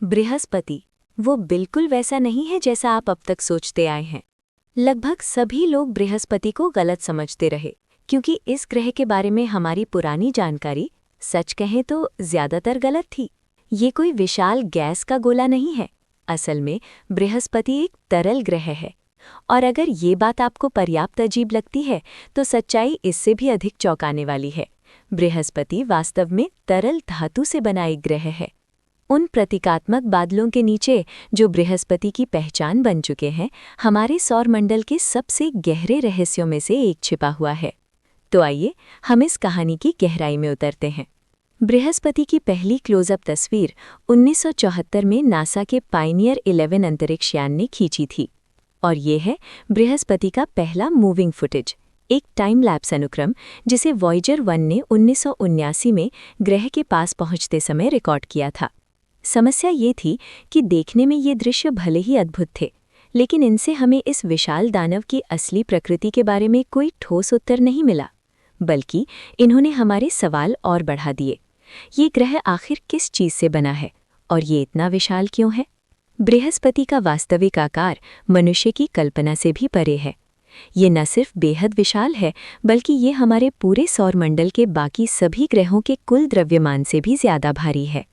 बृहस्पति वो बिल्कुल वैसा नहीं है जैसा आप अब तक सोचते आए हैं। लगभग सभी लोग बृहस्पति को गलत समझते रहे क्योंकि इस ग्रह के बारे में हमारी पुरानी जानकारी सच कहें तो ज्यादातर गलत थी। ये कोई विशाल गैस का गोला नहीं है। असल में बृहस्पति एक तरल ग्रह है। और अगर ये बात आपको पर्याप्त अजीब लगती है तो सच्चाई इससे भी अधिक चौंकाने वाली है। बृहस्पति वास्तव में तरल धातु से बना एक ग्रह है। उन प्रतीकात्मक बादलों के नीचे जो बृहस्पति की पहचान बन चुके हैं, हमारे सौरमंडल के सबसे गहरे रहस्यों में से एक छिपा हुआ है। तो आइए हम इस कहानी की गहराई में उतरते हैं। बृहस्पति की पहली क्लोजअप तस्वीर 1974 में नासा के पायनियर 11 अंतरिक्ष यान ने खींची थी। और ये है बृहस्पति का पहला मूविंग फुटेज, एक टाइम लैप्स अनुक्रम जिसे वॉयेजर 1 ने 1979 में ग्रह के पास पहुंचते समय रिकॉर्ड किया था। समस्या ये थी कि देखने में ये दृश्य भले ही अद्भुत थे, लेकिन इनसे हमें इस विशाल दानव की असली प्रकृति के बारे में कोई ठोस उत्तर नहीं मिला, बल्कि इन्होंने हमारे सवाल और बढ़ा दिए। ये ग्रह आखिर किस चीज़ से बना है और ये इतना विशाल क्यों है? बृहस्पति का वास्तविक आकार मनुष्य की कल्पना से भी परे है। ये न सिर्फ बेहद विशाल है, बल्कि ये हमारे पूरे सौरमंडल के बाकी सभी ग्रहों के कुल द्रव्यमान से भी ज्यादा भारी है।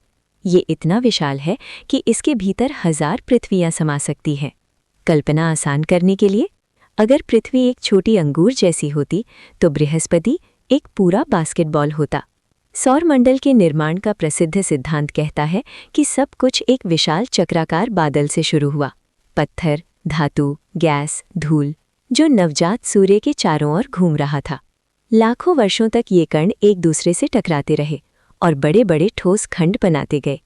ये इतना विशाल है कि इसके भीतर 1000 पृथ्वियां समा सकती हैं। कल्पना आसान करने के लिए, अगर पृथ्वी एक छोटी अंगूर जैसी होती तो बृहस्पति एक पूरा बास्केटबॉल होता। सौरमंडल के निर्माण का प्रसिद्ध सिद्धांत कहता है कि सब कुछ एक विशाल चक्राकार बादल से शुरू हुआ। पत्थर, धातु, गैस, धूल, जो नवजात सूर्य के चारों ओर घूम रहा था। लाखों वर्षों तक ये कण एक दूसरे से टकराते रहे और बड़े बड़े ठोस खंड बनाते गए।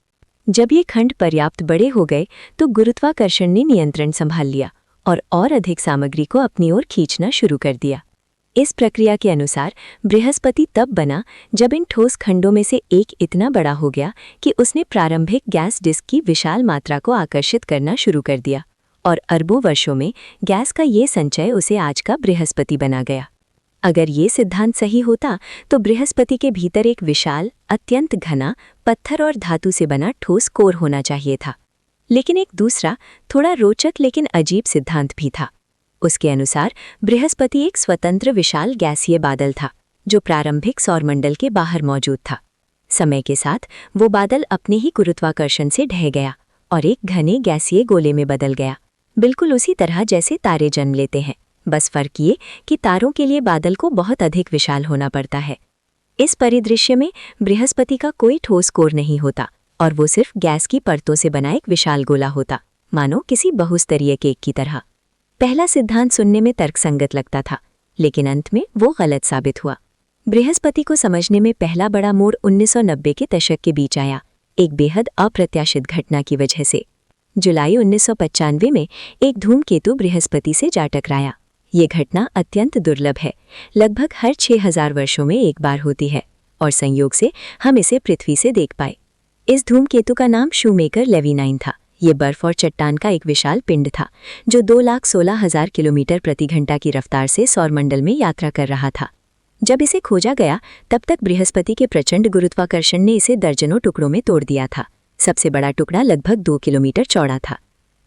जब ये खंड पर्याप्त बड़े हो गए तो गुरुत्वाकर्षण ने नियंत्रण संभाल लिया और अधिक सामग्री को अपनी ओर खींचना शुरू कर दिया। इस प्रक्रिया के अनुसार बृहस्पति तब बना जब इन ठोस खंडों में से एक इतना बड़ा हो गया कि उसने प्रारंभिक गैस डिस्क की विशाल मात्रा को आकर्षित करना शुरू कर दिया, और अरबों वर्षों में गैस का ये संचय उसे आज का बृहस्पति बना गया। अगर ये सिद्धांत सही होता तो बृहस्पति के भीतर एक विशाल, अत्यंत घना, पत्थर और धातु से बना ठोस कोर होना चाहिए था। लेकिन एक दूसरा, थोड़ा रोचक लेकिन अजीब सिद्धांत भी था। उसके अनुसार बृहस्पति एक स्वतंत्र विशाल गैसीय बादल था जो प्रारंभिक सौरमंडल के बाहर मौजूद था। समय के साथ वो बादल अपने ही गुरुत्वाकर्षण से ढह गया और एक घने गैसीय गोले में बदल गया, बिल्कुल उसी तरह जैसे तारे जन्म लेते हैं। बस फर्क ये कि तारों के लिए बादल को बहुत अधिक विशाल होना पड़ता है। इस परिदृश्य में बृहस्पति का कोई ठोस कोर नहीं होता और वो सिर्फ गैस की परतों से बना एक विशाल गोला होता, मानो किसी बहुस्तरीय केक की तरह। पहला सिद्धांत सुनने में तर्कसंगत लगता था, लेकिन अंत में वो गलत साबित हुआ। बृहस्पति को समझने में पहला बड़ा मोड़ 1990 के दशक के बीच आया, एक बेहद अप्रत्याशित घटना की वजह से। जुलाई 1995 में एक धूमकेतु बृहस्पति से जा टकराया। ये घटना अत्यंत दुर्लभ है, लगभग हर 6000 वर्षों में एक बार होती है, और संयोग से हम इसे पृथ्वी से देख पाए। इस धूमकेतु का नाम शूमेकर लेवी 9 था। ये बर्फ और चट्टान का एक विशाल पिंड था जो 2,16,000 किलोमीटर प्रति घंटा की रफ्तार से सौरमंडल में यात्रा कर रहा था। जब इसे खोजा गया तब तक बृहस्पति के प्रचंड गुरुत्वाकर्षण ने इसे दर्जनों टुकड़ों में तोड़ दिया था। सबसे बड़ा टुकड़ा लगभग 2 किलोमीटर चौड़ा था।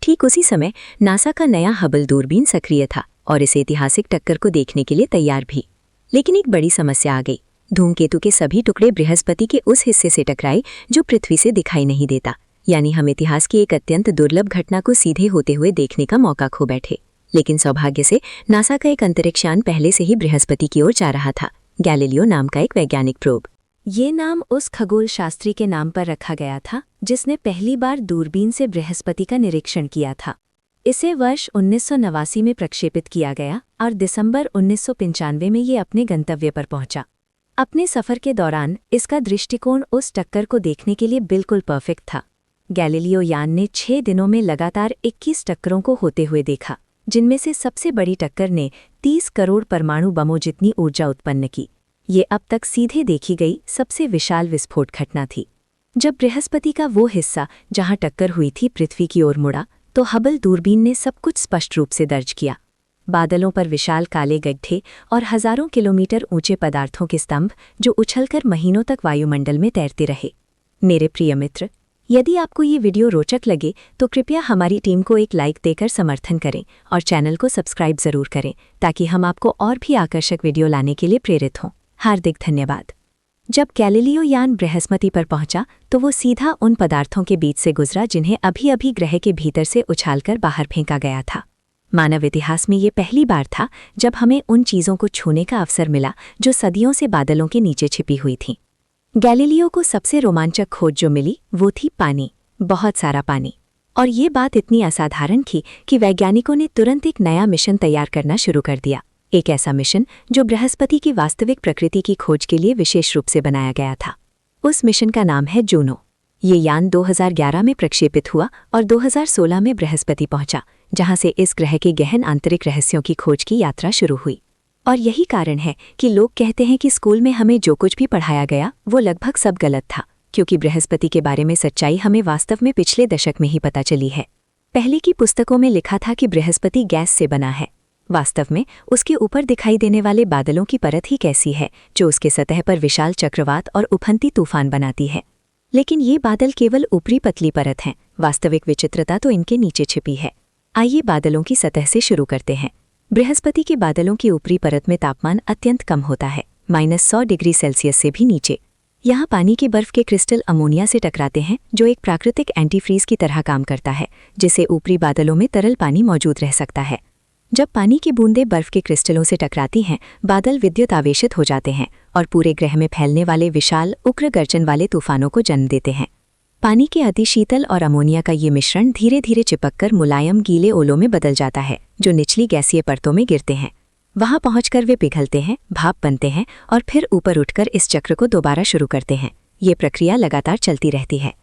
ठीक उसी समय नासा का नया हबल दूरबीन सक्रिय था और इस ऐतिहासिक टक्कर को देखने के लिए तैयार भी। लेकिन एक बड़ी समस्या आ गई। धूमकेतु के सभी टुकड़े बृहस्पति के उस हिस्से से टकराए जो पृथ्वी से दिखाई नहीं देता, यानी हम इतिहास की एक अत्यंत दुर्लभ घटना को सीधे होते हुए देखने का मौका खो बैठे। लेकिन सौभाग्य से नासा का एक अंतरिक्षयान पहले से ही बृहस्पति की ओर जा रहा था, गैलीलियो नाम का एक वैज्ञानिक प्रोब। ये नाम उस खगोल शास्त्री के नाम पर रखा गया था जिसने पहली बार दूरबीन से बृहस्पति का निरीक्षण किया था। इसे वर्ष 1989 में प्रक्षेपित किया गया और दिसंबर 1995 में ये अपने गंतव्य पर पहुंचा। अपने सफर के दौरान इसका दृष्टिकोण उस टक्कर को देखने के लिए बिल्कुल परफेक्ट था। गैलीलियो यान ने 6 दिनों में लगातार 21 टक्करों को होते हुए देखा, जिनमें से सबसे बड़ी टक्कर ने 30 करोड़ परमाणु बमों जितनी ऊर्जा उत्पन्न की। ये अब तक सीधे देखी गई सबसे विशाल विस्फोट घटना थी। जब बृहस्पति का वो हिस्सा जहां टक्कर हुई थी पृथ्वी की ओर मुड़ा तो हबल दूरबीन ने सब कुछ स्पष्ट रूप से दर्ज किया। बादलों पर विशाल काले गड्ढे और हजारों किलोमीटर ऊंचे पदार्थों के स्तंभ जो उछलकर महीनों तक वायुमंडल में तैरते रहे। मेरे प्रिय मित्र, यदि आपको ये वीडियो रोचक लगे तो कृपया हमारी टीम को एक लाइक देकर समर्थन करें और चैनल को सब्सक्राइब ज़रूर करें ताकि हम आपको और भी आकर्षक वीडियो लाने के लिए प्रेरित हों। हार्दिक धन्यवाद। जब गैलीलियो यान बृहस्पति पर पहुंचा तो वो सीधा उन पदार्थों के बीच से गुजरा जिन्हें अभी अभी ग्रह के भीतर से उछालकर बाहर फेंका गया था। मानव इतिहास में ये पहली बार था जब हमें उन चीज़ों को छूने का अवसर मिला जो सदियों से बादलों के नीचे छिपी हुई थीं। गैलीलियो को सबसे रोमांचक खोज जो मिली वो थी पानी, बहुत सारा पानी। और ये बात इतनी असाधारण थी कि वैज्ञानिकों ने तुरंत एक नया मिशन तैयार करना शुरू कर दिया। एक ऐसा मिशन जो बृहस्पति की वास्तविक प्रकृति की खोज के लिए विशेष रूप से बनाया गया था। उस मिशन का नाम है जूनो। ये यान 2011 में प्रक्षेपित हुआ और 2016 में बृहस्पति पहुंचा, जहां से इस ग्रह के गहन आंतरिक रहस्यों की खोज की यात्रा शुरू हुई। और यही कारण है कि लोग कहते हैं कि स्कूल में हमें जो कुछ भी पढ़ाया गया वो लगभग सब गलत था, क्योंकि बृहस्पति के बारे में सच्चाई हमें वास्तव में पिछले दशक में ही पता चली है। पहले की पुस्तकों में लिखा था कि बृहस्पति गैस से बना है। वास्तव में उसके ऊपर दिखाई देने वाले बादलों की परत ही कैसी है जो उसके सतह पर विशाल चक्रवात और उफनती तूफान बनाती है। लेकिन ये बादल केवल ऊपरी पतली परत हैं, वास्तविक विचित्रता तो इनके नीचे छिपी है। आइए बादलों की सतह से शुरू करते हैं। बृहस्पति के बादलों की ऊपरी परत में तापमान अत्यंत कम होता है, -100 डिग्री सेल्सियस से भी नीचे। यहाँ पानी के बर्फ के क्रिस्टल अमोनिया से टकराते हैं, जो एक प्राकृतिक एंटीफ्रीज की तरह काम करता है, जिससे ऊपरी बादलों में तरल पानी मौजूद रह सकता है। जब पानी की बूंदें बर्फ के क्रिस्टलों से टकराती हैं, बादल विद्युत आवेशित हो जाते हैं और पूरे ग्रह में फैलने वाले विशाल उग्र गर्जन वाले तूफानों को जन्म देते हैं। पानी के अति शीतल और अमोनिया का ये मिश्रण धीरे धीरे चिपककर मुलायम गीले ओलों में बदल जाता है, जो निचली गैसीय परतों में गिरते हैं। वहां पहुंचकर वे पिघलते हैं, भाप बनते हैं और फिर ऊपर उठकर इस चक्र को दोबारा शुरू करते हैं। ये प्रक्रिया लगातार चलती रहती है।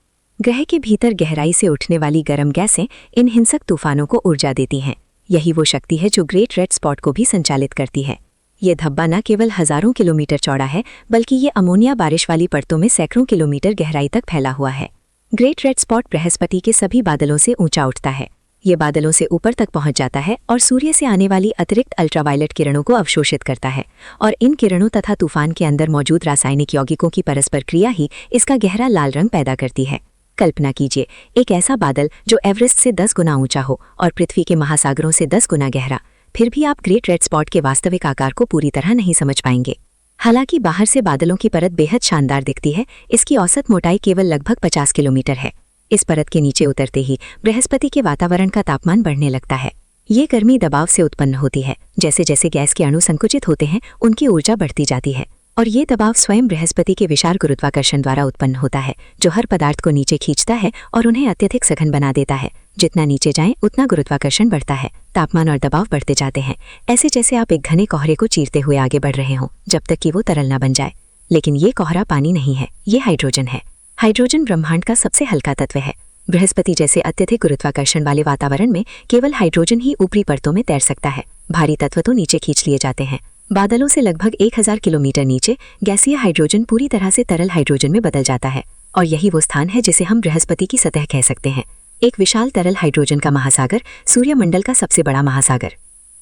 ग्रह के भीतर गहराई से उठने वाली गर्म गैसें इन हिंसक तूफानों को ऊर्जा देती हैं। यही वो शक्ति है जो ग्रेट रेड स्पॉट को भी संचालित करती है। ये धब्बा न केवल हजारों किलोमीटर चौड़ा है, बल्कि ये अमोनिया बारिश वाली परतों में सैकड़ों किलोमीटर गहराई तक फैला हुआ है। ग्रेट रेड स्पॉट बृहस्पति के सभी बादलों से ऊंचा उठता है। ये बादलों से ऊपर तक पहुंच जाता है और सूर्य से आने वाली अतिरिक्त अल्ट्रावायलेट किरणों को अवशोषित करता है। और इन किरणों तथा तूफान के अंदर मौजूद रासायनिक यौगिकों की परस्पर क्रिया ही इसका गहरा लाल रंग पैदा करती है। कल्पना कीजिए, एक ऐसा बादल जो एवरेस्ट से 10 गुना ऊंचा हो और पृथ्वी के महासागरों से 10 गुना गहरा। फिर भी आप ग्रेट रेड स्पॉट के वास्तविक आकार को पूरी तरह नहीं समझ पाएंगे। हालांकि बाहर से बादलों की परत बेहद शानदार दिखती है, इसकी औसत मोटाई केवल लगभग 50 किलोमीटर है। इस परत के नीचे उतरते ही बृहस्पति के वातावरण का तापमान बढ़ने लगता है। ये गर्मी दबाव से उत्पन्न होती है। जैसे जैसे गैस के अणु संकुचित होते हैं, उनकी ऊर्जा बढ़ती जाती है और ये दबाव स्वयं बृहस्पति के विशाल गुरुत्वाकर्षण द्वारा उत्पन्न होता है, जो हर पदार्थ को नीचे खींचता है और उन्हें अत्यधिक सघन बना देता है। जितना नीचे जाएं, उतना गुरुत्वाकर्षण बढ़ता है, तापमान और दबाव बढ़ते जाते हैं, ऐसे जैसे आप एक घने कोहरे को चीरते हुए आगे बढ़ रहे हों, जब तक कि वो तरल न बन जाए। लेकिन ये कोहरा पानी नहीं है, ये हाइड्रोजन है। हाइड्रोजन ब्रह्मांड का सबसे हल्का तत्व है। बृहस्पति जैसे अत्यधिक गुरुत्वाकर्षण वाले वातावरण में केवल हाइड्रोजन ही ऊपरी परतों में तैर सकता है। भारी तत्व तो नीचे खींच लिए जाते हैं। बादलों से लगभग 1000 किलोमीटर नीचे गैसीय हाइड्रोजन पूरी तरह से तरल हाइड्रोजन में बदल जाता है और यही वो स्थान है जिसे हम बृहस्पति की सतह कह सकते हैं। एक विशाल तरल हाइड्रोजन का महासागर, सूर्यमंडल का सबसे बड़ा महासागर।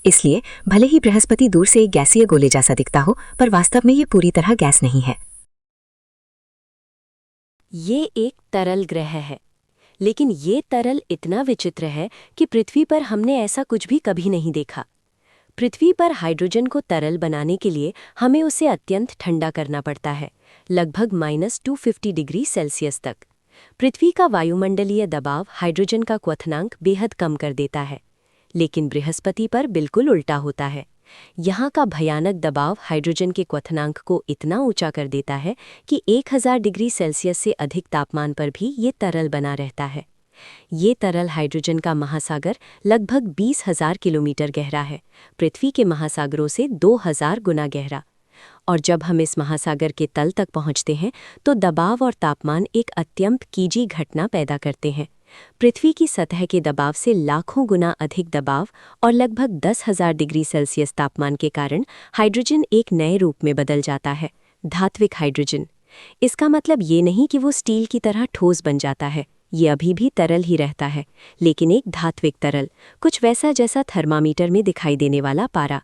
इसलिए भले ही बृहस्पति दूर से एक गैसीय गोले जैसा दिखता हो, पर वास्तव में ये पूरी तरह गैस नहीं है। ये एक तरल ग्रह है, लेकिन ये तरल इतना विचित्र है कि पृथ्वी पर हमने ऐसा कुछ भी कभी नहीं देखा। पृथ्वी पर हाइड्रोजन को तरल बनाने के लिए हमें उसे अत्यंत ठंडा करना पड़ता है, लगभग -250 डिग्री सेल्सियस तक। पृथ्वी का वायुमंडलीय दबाव हाइड्रोजन का क्वथनांक बेहद कम कर देता है, लेकिन बृहस्पति पर बिल्कुल उल्टा होता है। यहाँ का भयानक दबाव हाइड्रोजन के क्वथनांक को इतना ऊंचा कर देता है कि 1000 डिग्री सेल्सियस से अधिक तापमान पर भी ये तरल बना रहता है। ये तरल हाइड्रोजन का महासागर लगभग 20,000 किलोमीटर गहरा है, पृथ्वी के महासागरों से 2000 गुना गहरा। और जब हम इस महासागर के तल तक पहुंचते हैं तो दबाव और तापमान एक अत्यंत कीजी घटना पैदा करते हैं। पृथ्वी की सतह के दबाव से लाखों गुना अधिक दबाव और लगभग 10,000 डिग्री सेल्सियस तापमान के कारण हाइड्रोजन एक नए रूप में बदल जाता है, धात्विक हाइड्रोजन। इसका मतलब ये नहीं कि वो स्टील की तरह ठोस बन जाता है, ये अभी भी तरल ही रहता है, लेकिन एक धात्विक तरल, कुछ वैसा जैसा थर्मामीटर में दिखाई देने वाला पारा।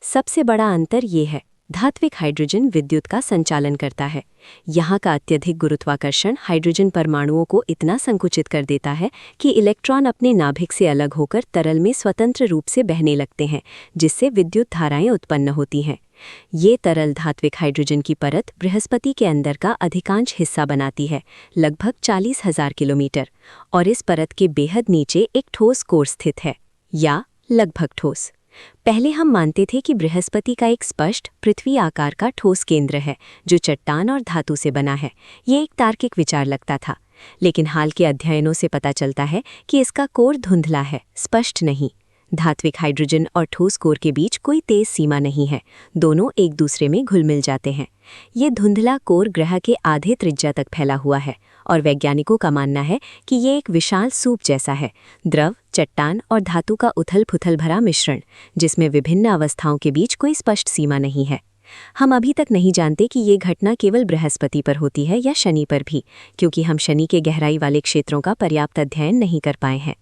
सबसे बड़ा अंतर ये है, धात्विक हाइड्रोजन विद्युत का संचालन करता है। यहाँ का अत्यधिक गुरुत्वाकर्षण हाइड्रोजन परमाणुओं को इतना संकुचित कर देता है कि इलेक्ट्रॉन अपने नाभिक से अलग होकर तरल में स्वतंत्र रूप से बहने लगते हैं, जिससे विद्युत धाराएं उत्पन्न होती हैं। ये तरल धात्विक हाइड्रोजन की परत बृहस्पति के अंदर का अधिकांश हिस्सा बनाती है, लगभग 40,000 किलोमीटर, और इस परत के बेहद नीचे एक ठोस कोर स्थित है, या लगभग ठोस। पहले हम मानते थे कि बृहस्पति का एक स्पष्ट पृथ्वी आकार का ठोस केंद्र है जो चट्टान और धातु से बना है। ये एक तार्किक विचार लगता था, लेकिन हाल के अध्ययनों से पता चलता है कि इसका कोर धुंधला है, स्पष्ट नहीं। धात्विक हाइड्रोजन और ठोस कोर के बीच कोई तेज सीमा नहीं है, दोनों एक दूसरे में घुल मिल जाते हैं। ये धुंधला कोर ग्रह के आधे त्रिज्या तक फैला हुआ है और वैज्ञानिकों का मानना है कि ये एक विशाल सूप जैसा है, द्रव, चट्टान और धातु का उथल-पुथल भरा मिश्रण, जिसमें विभिन्न अवस्थाओं के बीच कोई स्पष्ट सीमा नहीं है। हम अभी तक नहीं जानते कि ये घटना केवल बृहस्पति पर होती है या शनि पर भी, क्योंकि हम शनि के गहराई वाले क्षेत्रों का पर्याप्त अध्ययन नहीं कर पाए हैं।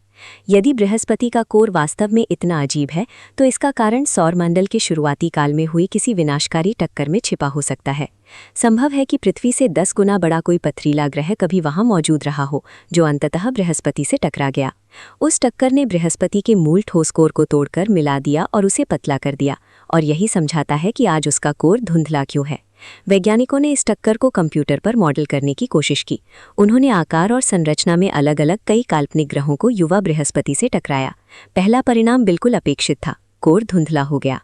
यदि बृहस्पति का कोर वास्तव में इतना अजीब है, तो इसका कारण सौरमंडल के शुरुआती काल में हुई किसी विनाशकारी टक्कर में छिपा हो सकता है। संभव है कि पृथ्वी से 10 गुना बड़ा कोई पथरीला ग्रह कभी वहां मौजूद रहा हो, जो अंततः बृहस्पति से टकरा गया। उस टक्कर ने बृहस्पति के मूल ठोस कोर को तोड़कर मिला दिया और उसे पतला कर दिया, और यही समझाता है कि आज उसका कोर धुंधला क्यों है। वैज्ञानिकों ने इस टक्कर को कंप्यूटर पर मॉडल करने की कोशिश की। उन्होंने आकार और संरचना में अलग अलग कई काल्पनिक ग्रहों को युवा बृहस्पति से टकराया। पहला परिणाम बिल्कुल अपेक्षित था, कोर धुंधला हो गया।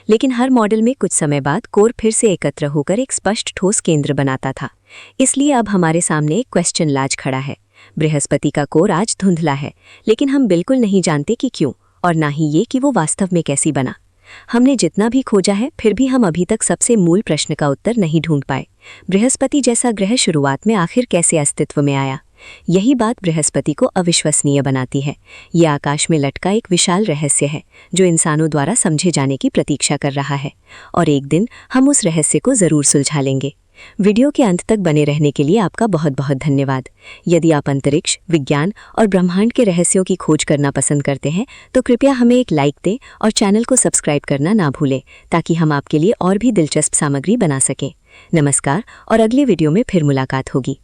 लेकिन हर मॉडल में कुछ समय बाद कोर फिर से एकत्र होकर एक स्पष्ट ठोस केंद्र बनाता था। इसलिए अब हमारे सामने एक क्वेश्चन लाज खड़ा है। बृहस्पति का कोर आज धुंधला है, लेकिन हम बिल्कुल नहीं जानते कि क्यों, और ना ही ये कि वो वास्तव में कैसी बना। हमने जितना भी खोजा है, फिर भी हम अभी तक सबसे मूल प्रश्न का उत्तर नहीं ढूंढ पाए। बृहस्पति जैसा ग्रह शुरुआत में आखिर कैसे अस्तित्व में आया? यही बात बृहस्पति को अविश्वसनीय बनाती है। ये आकाश में लटका एक विशाल रहस्य है, जो इंसानों द्वारा समझे जाने की प्रतीक्षा कर रहा है, और एक दिन हम उस रहस्य को जरूर सुलझा लेंगे। वीडियो के अंत तक बने रहने के लिए आपका बहुत बहुत धन्यवाद। यदि आप अंतरिक्ष, विज्ञान और ब्रह्मांड के रहस्यों की खोज करना पसंद करते हैं, तो कृपया हमें एक लाइक दें और चैनल को सब्सक्राइब करना ना भूलें, ताकि हम आपके लिए और भी दिलचस्प सामग्री बना सकें। नमस्कार, और अगले वीडियो में फिर मुलाकात होगी।